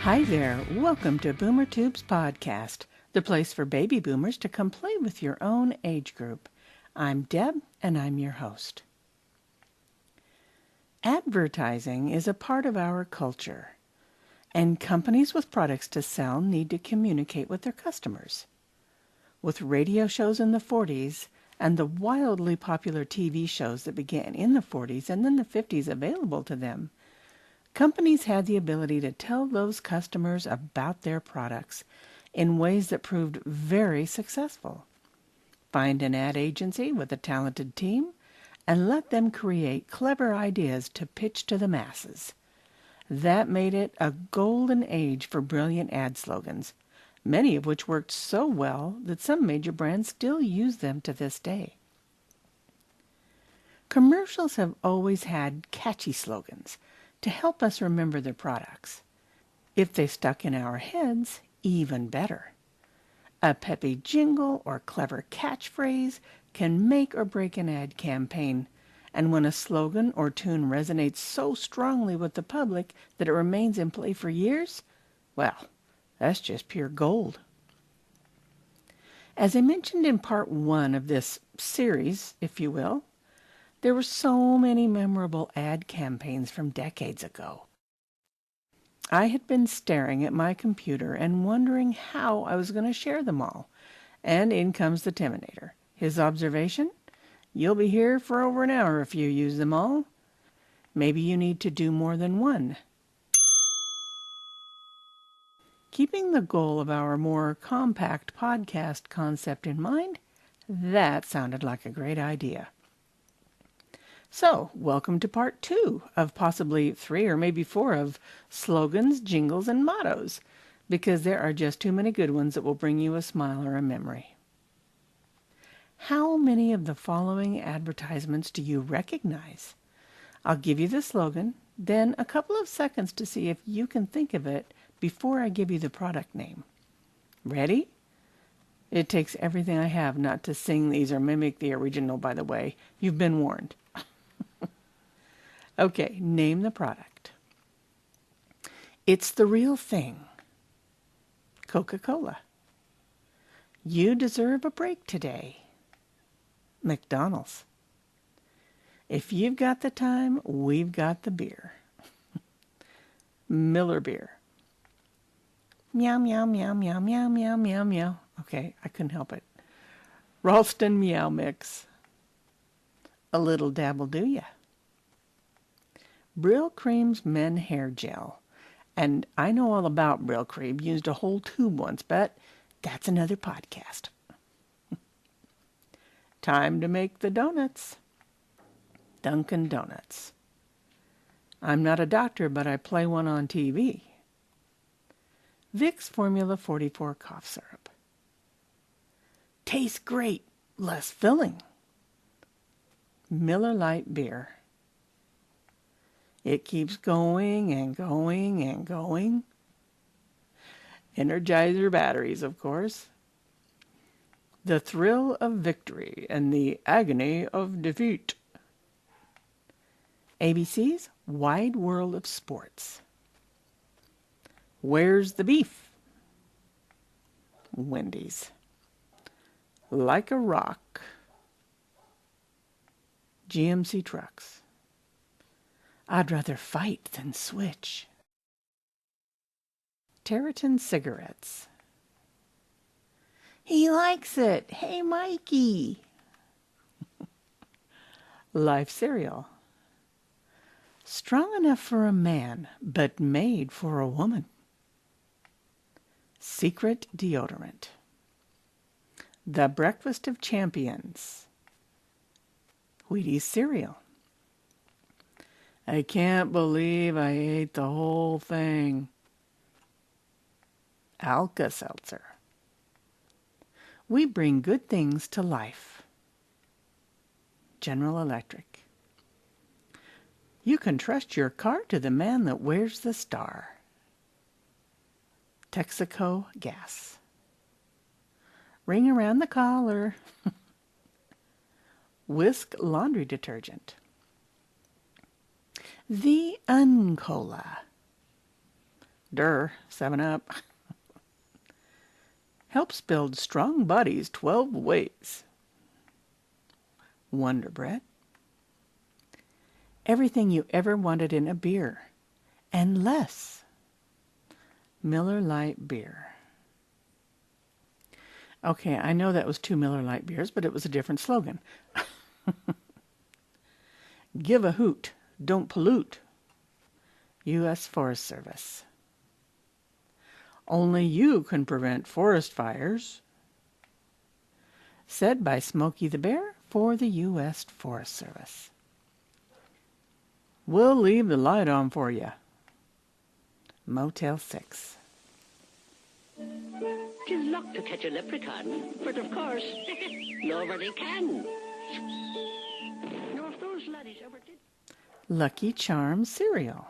Hi there, welcome to Boomer Tube's podcast, the place for baby boomers to come play with your own age group. I'm Deb, and I'm your host. Advertising is a part of our culture, and companies with products to sell need to communicate with their customers. With radio shows in the 40s and the wildly popular TV shows that began in the 40s and then the 50s available to them, companies had the ability to tell those customers about their products in ways that proved very successful. Find an ad agency with a talented team and let them create clever ideas to pitch to the masses. That made it a golden age for brilliant ad slogans, many of which worked so well that some major brands still use them to this day. Commercials have always had catchy slogans to help us remember their products. If they stuck in our heads, even better. A peppy jingle or clever catchphrase can make or break an ad campaign, and when a slogan or tune resonates so strongly with the public that it remains in play for years, well, that's just pure gold. As I mentioned in part 1 of this series, if you will, there were so many memorable ad campaigns from decades ago. I had been staring at my computer and wondering how I was going to share them all, and in comes the Timinator. His observation? You'll be here for over an hour if you use them all. Maybe you need to do more than one. Keeping the goal of our more compact podcast concept in mind, that sounded like a great idea. So, welcome to part 2 of possibly 3 or maybe 4 of slogans, jingles, and mottos, because there are just too many good ones that will bring you a smile or a memory. How many of the following advertisements do you recognize? I'll give you the slogan, then a couple of seconds to see if you can think of it before I give you the product name. Ready? It takes everything I have not to sing these or mimic the original, by the way. You've been warned. Okay, name the product. It's the real thing. Coca-Cola. You deserve a break today. McDonald's. If you've got the time, we've got the beer. Miller Beer. Meow, meow, meow, meow, meow, meow, meow, meow. Okay, I couldn't help it. Ralston Meow Mix. A little dabble do ya. Brill Cream's Men Hair Gel. And I know all about Brill Cream. Used a whole tube once, but that's another podcast. Time to make the donuts. Dunkin' Donuts. I'm not a doctor, but I play one on TV. Vicks Formula 44 Cough Syrup. Tastes great, less filling. Miller Lite Beer. It keeps going and going and going. Energizer batteries, of course. The thrill of victory and the agony of defeat. ABC's Wide World of Sports. Where's the beef? Wendy's. Like a rock. GMC trucks. I'd rather fight than switch. Territon cigarettes. He likes it. Hey, Mikey. Life cereal. Strong enough for a man, but made for a woman. Secret deodorant. The breakfast of champions. Wheaties cereal. I can't believe I ate the whole thing. Alka-Seltzer. We bring good things to life. General Electric. You can trust your car to the man that wears the star. Texaco Gas. Ring around the collar. Whisk laundry detergent. The Uncola. Durr, 7 Up. Helps build strong bodies 12 ways. Wonder Bread. Everything you ever wanted in a beer, and less. Miller Lite Beer. Okay, I know that was 2 Miller Lite beers, but it was a different slogan. Give a hoot, don't pollute. U.S. Forest Service. Only you can prevent forest fires. Said by Smokey the Bear for the U.S. Forest Service. We'll leave the light on for you. Motel 6. 'Tis luck to catch a leprechaun, but of course, nobody can. Nor if those laddies ever did. Lucky Charms cereal.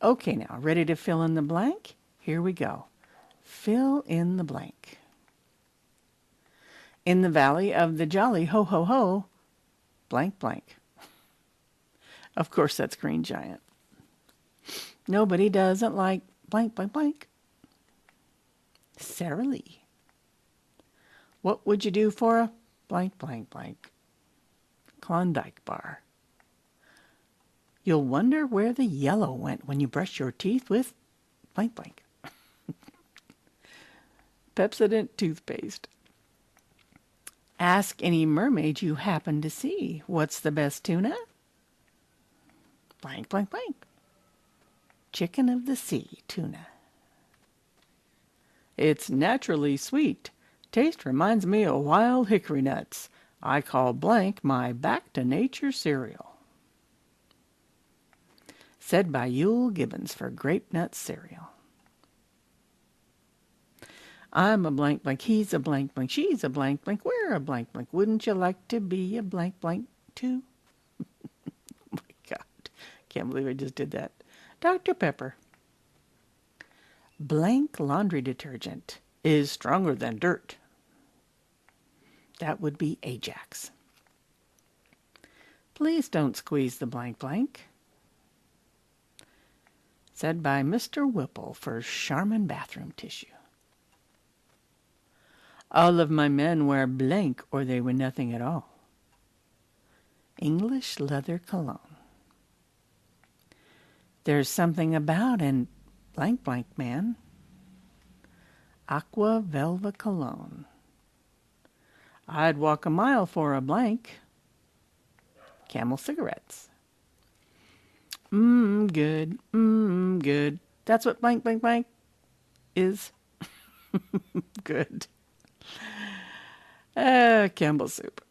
Okay, now, ready to fill in the blank? Here we go. Fill in the blank. In the valley of the jolly ho-ho-ho, blank blank. Of course, that's Green Giant. Nobody doesn't like blank blank blank. Sara Lee. What would you do for a blank blank blank? Klondike bar. You'll wonder where the yellow went when you brush your teeth with blank blank. Pepsodent toothpaste. Ask any mermaid you happen to see, what's the best tuna? Blank blank blank. Chicken of the sea tuna. It's naturally sweet. Taste reminds me of wild hickory nuts. I call blank my back to nature cereal. Said by Yule Gibbons for Grape Nut Cereal. I'm a blank blank, he's a blank blank, she's a blank blank, we're a blank blank. Wouldn't you like to be a blank blank too? Oh my God, can't believe I just did that. Dr. Pepper. Blank laundry detergent is stronger than dirt. That would be Ajax. Please don't squeeze the blank blank. Said by Mr. Whipple for Charmin bathroom tissue. All of my men wear blank or they wear nothing at all. English leather cologne. There's something about an blank blank man. Aqua Velva cologne. I'd walk a mile for a blank. Camel cigarettes. Good. Good. That's what blank blank blank is. Good. Campbell soup.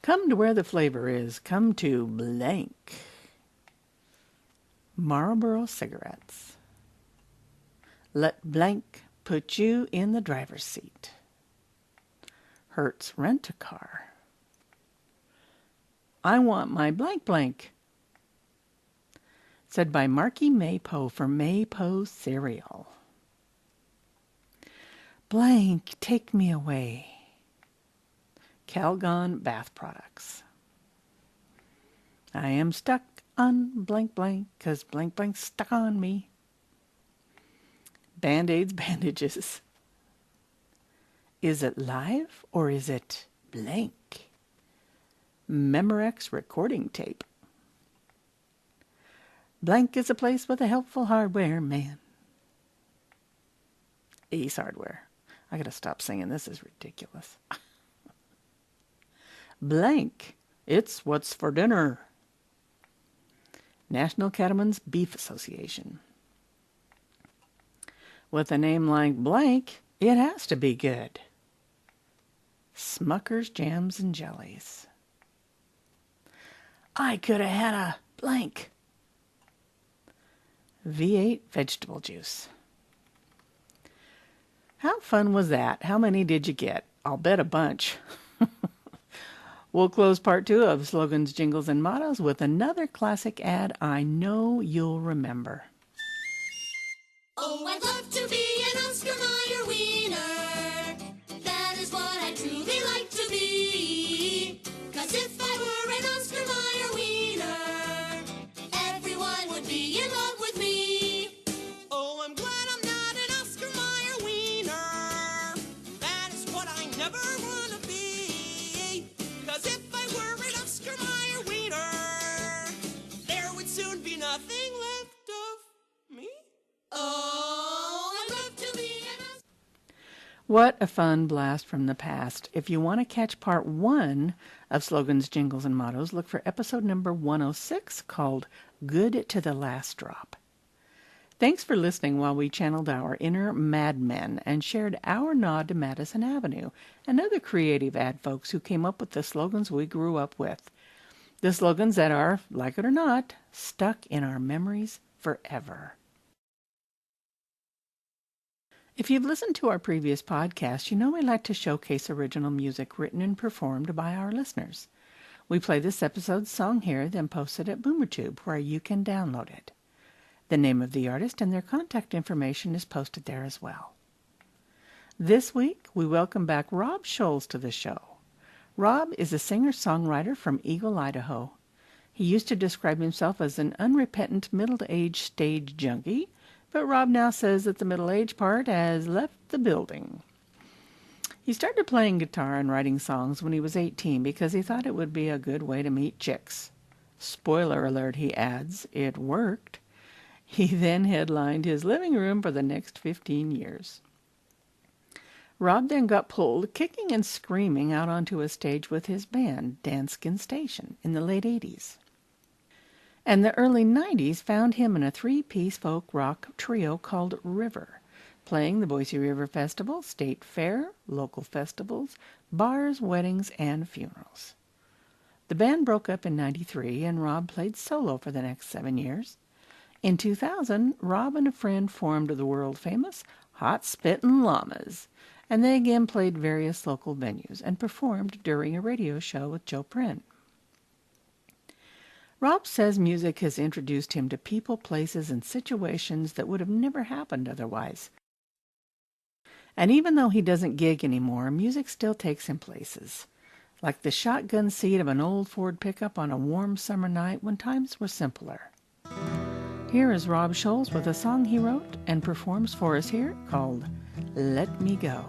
Come to where the flavor is. Come to blank. Marlboro cigarettes. Let blank put you in the driver's seat. Hertz Rent-A-Car. I want my blank blank. Said by Marky Maypo for Maypo cereal. Blank, take me away. Calgon bath products. I am stuck on blank blank, 'cause blank blank's stuck on me. Band-Aids bandages. Is it live or is it blank? Memorex recording tape. Blank is a place with a helpful hardware man. Ace Hardware. I gotta stop singing. This is ridiculous. Blank. It's what's for dinner. National Cattlemen's Beef Association. With a name like blank, it has to be good. Smucker's Jams and Jellies. I could have had a blank. V8 vegetable juice. How fun was that? How many did you get? I'll bet a bunch. We'll close part 2 of Slogans, Jingles, and Mottos with another classic ad I know you'll remember. Oh, I'd love to be an Oscar Mayer wiener. That is what I'd truly like to be. 'Cause if I were an Oscar Mayer wiener, everyone would be in love. What a fun blast from the past. If you want to catch part 1 of Slogans, Jingles, and Mottos, look for episode number 106 called Good to the Last Drop. Thanks for listening while we channeled our inner madmen and shared our nod to Madison Avenue and other creative ad folks who came up with the slogans we grew up with. The slogans that are, like it or not, stuck in our memories forever. If you've listened to our previous podcast, you know we like to showcase original music written and performed by our listeners. We play this episode's song here, then post it at BoomerTube, where you can download it. The name of the artist and their contact information is posted there as well. This week, we welcome back Rob Scholes to the show. Rob is a singer-songwriter from Eagle, Idaho. He used to describe himself as an unrepentant middle-aged stage junkie, but Rob now says that the middle-aged part has left the building. He started playing guitar and writing songs when he was 18 because he thought it would be a good way to meet chicks. Spoiler alert, he adds, it worked. He then headlined his living room for the next 15 years. Rob then got pulled, kicking and screaming, out onto a stage with his band, Danskin Station, in the late 80s. And the early 90s found him in a 3-piece folk rock trio called River, playing the Boise River Festival, State Fair, local festivals, bars, weddings, and funerals. The band broke up in 93, and Rob played solo for the next 7 years. In 2000, Rob and a friend formed the world-famous Hot Spittin' Llamas, and they again played various local venues and performed during a radio show with Joe Prin. Rob says music has introduced him to people, places, and situations that would have never happened otherwise. And even though he doesn't gig anymore, music still takes him places, like the shotgun seat of an old Ford pickup on a warm summer night when times were simpler. Here is Rob Scholes with a song he wrote and performs for us here called Let Me Go.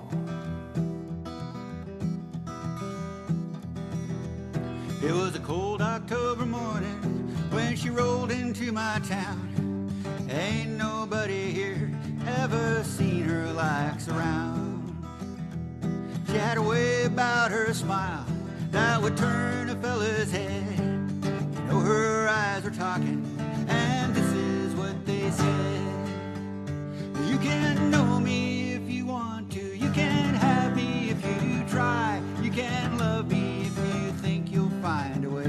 It was a cold October morning when she rolled into my town. Ain't nobody here ever seen her likes around. She had a way about her smile that would turn a fella's head. You know her eyes were talking, and this is what they said. You can know me if you want to, you can have me if you try, you can love me if you think you'll find a way.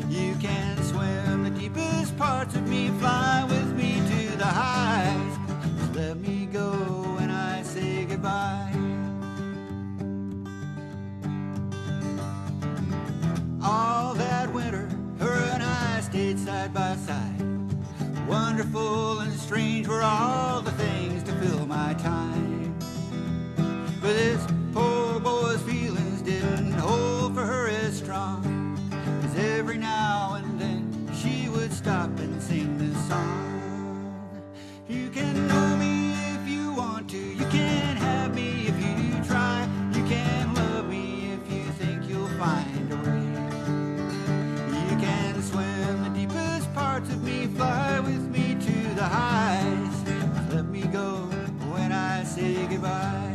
You can swim the deepest parts of me, fly with me to the highs. Just let me go when I say goodbye. All that winter, her and I stayed side by side. Wonderful and strange were all the things to fill my time. But this poor boy's feelings didn't hold for her as strong, 'cause every now and then she would stop and sing this song. You can know me if you want to, you can have me if you try, you can love me if you think you'll find a way. You can swim the deepest parts of me, fly with me to the highs. Let me go when I say goodbye.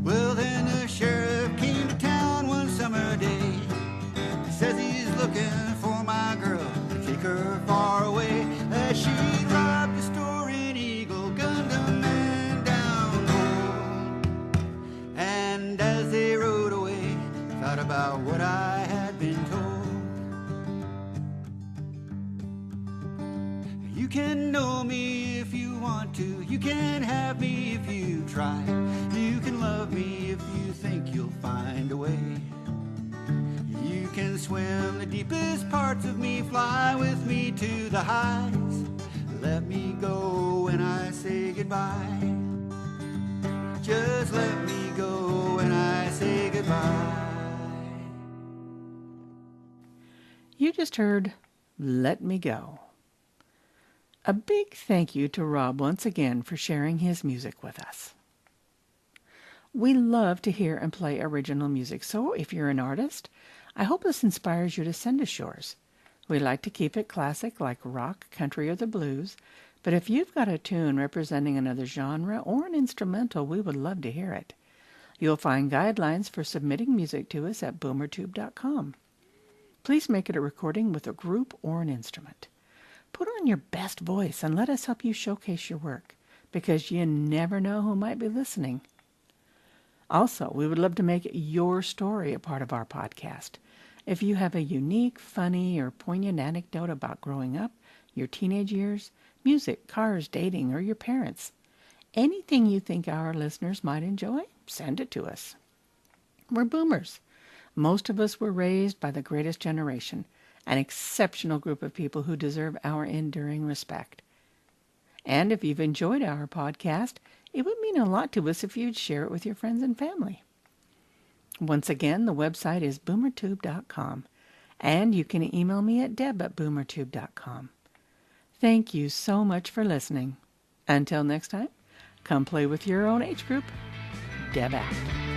Well, then the sheriff came to town one summer day. He says he's looking for my girl to take her far away. That she'd robbed a store in Eagle, gunned a man down cold. And as they rode away, thought about what I had been told. You can know me if you want to, you can have me if you try, you can love me if you think you'll find a way. You can swim the deepest parts of me, fly with me to the highs. Let me go when I say goodbye. Just let me go when I say goodbye. You just heard Let Me Go. A big thank you to Rob once again for sharing his music with us. We love to hear and play original music, so if you're an artist, I hope this inspires you to send us yours. We like to keep it classic like rock, country, or the blues, but if you've got a tune representing another genre or an instrumental, we would love to hear it. You'll find guidelines for submitting music to us at boomertube.com. Please make it a recording with a group or an instrument. Put on your best voice and let us help you showcase your work, because you never know who might be listening. Also, we would love to make your story a part of our podcast. If you have a unique, funny, or poignant anecdote about growing up, your teenage years, music, cars, dating, or your parents, anything you think our listeners might enjoy, send it to us. We're boomers. Most of us were raised by the greatest generation, an exceptional group of people who deserve our enduring respect. And if you've enjoyed our podcast, it would mean a lot to us if you'd share it with your friends and family. Once again, the website is boomertube.com, and you can email me at deb@boomertube.com. Thank you so much for listening. Until next time, come play with your own age group. Deb out.